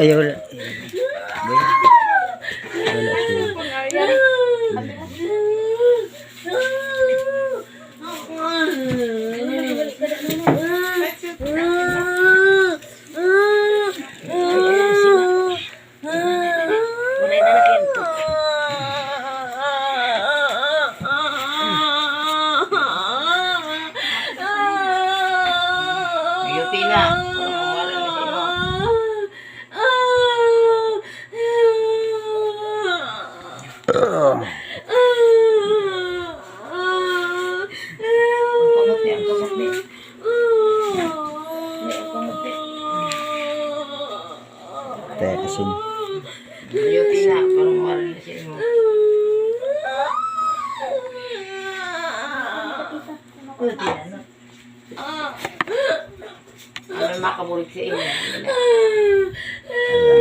Ay, wala. Wala siya. Asin. Ayuti na, parang mawala na siya mo. Ano makabulit sa inyo? Ayan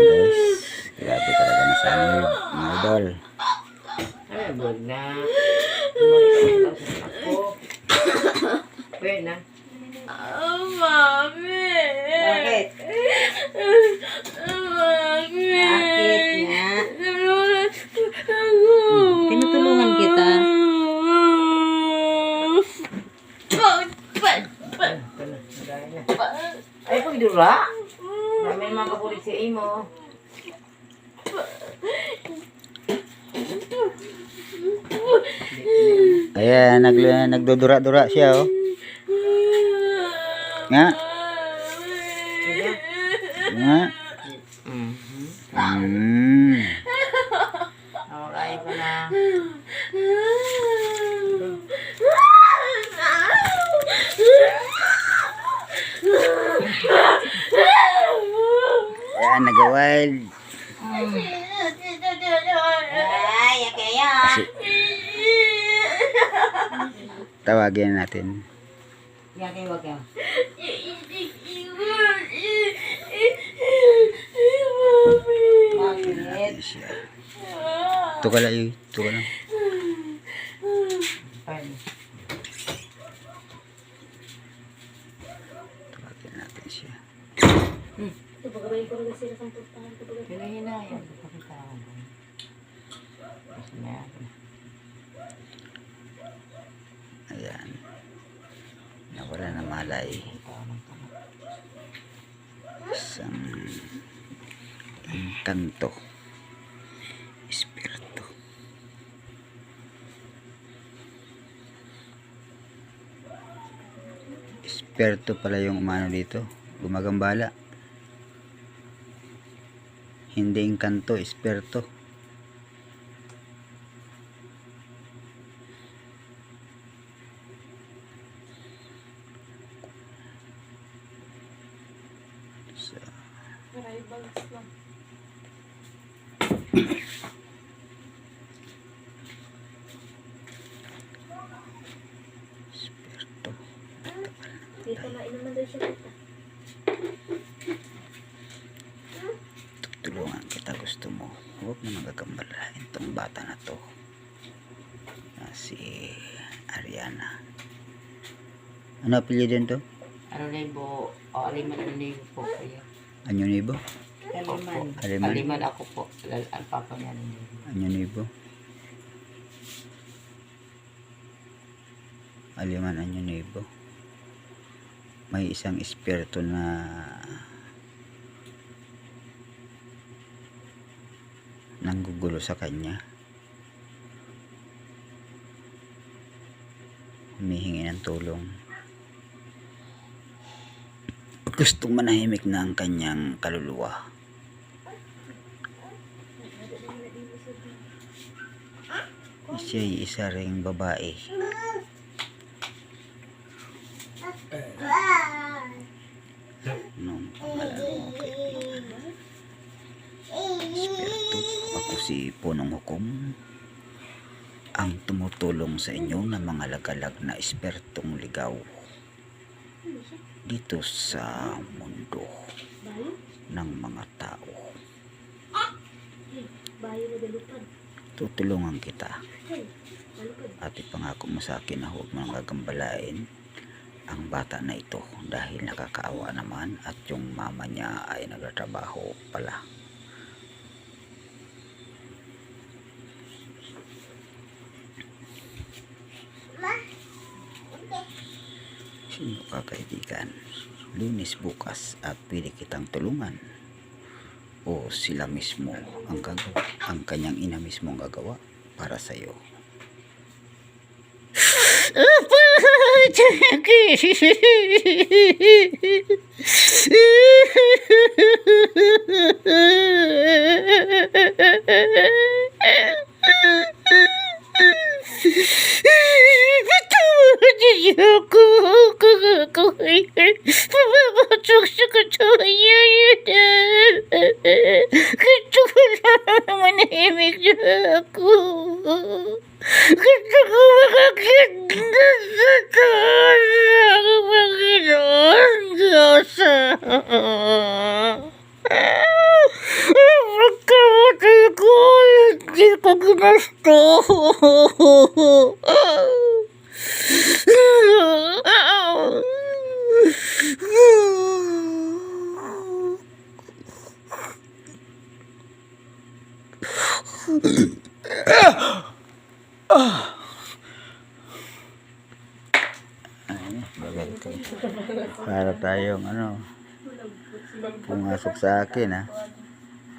guys. Grabe talaga na sa mga idol. Ay, bulig na. Bumalik ka sa ako. Pwede na. Mami! Bakit? Mami! Bakit nga? Tinulungan ako. Tinutulungan kita. Ay, pagdura. May mga kapulit sa imo. Ayan, nagdudura-dura siya oh. Nga. Nga. Okay pa na. Ayan, nag-wild. Ay, kaya. Tawagin natin. Yaki, wag ka. Bakit? Siya. Ito ka lang yun. Ito ka lang. Tawagin natin siya. Hinahinayang. Ayan. Nawala na malay. Isang engkanto. Espiritu. Espiritu pala yung umano dito. Gumagambala. Hindi engkanto, espiritu. So, espiritu. Dito na inuman daw siya kita. Tulungan kita, gusto mo. Huwag mo nagagambalahin itong bata na to. Si Ariana. Ano apelyido to? Ano libo? O, aliman ang libo po kayo. Anyo Nibo? Aliman. Aliman? Aliman ako po. Ang papa niya ng libo. Anyo Nibo? Aliman Anyo Nibo. May isang espiritu na nanggugulo sa kanya. Humihingi ng tulong. Gustong manahimik na ang kanyang kaluluwa. Siya'y isa ring babae. Nung pangalan mo kaibigan. Espiritu, ako si Punong Hukom. Ang tumutulong sa inyo na mga lagalag na espiritong ligaw dito sa mundo ng mga tao. Tutulungan kita at ipangako mo sa akin na huwag mo nang gagambalain ang bata na ito dahil nakakaawa naman at yung mama niya ay nagtatrabaho pala. Sino ka kaibigan? Lunes bukas at pwede kitang tulungan. O sila mismo ang gagawa, ang kanyang ina mismo ang gagawa para sa iyo. Gusto ko lang manahimik na ako. Gusto ko makakita sa taas ng Panginoon Diyos. Pagkamatay ko, hindi ko ginusto. Ay, bagal ko. Para tayong pumasok sa akin ha.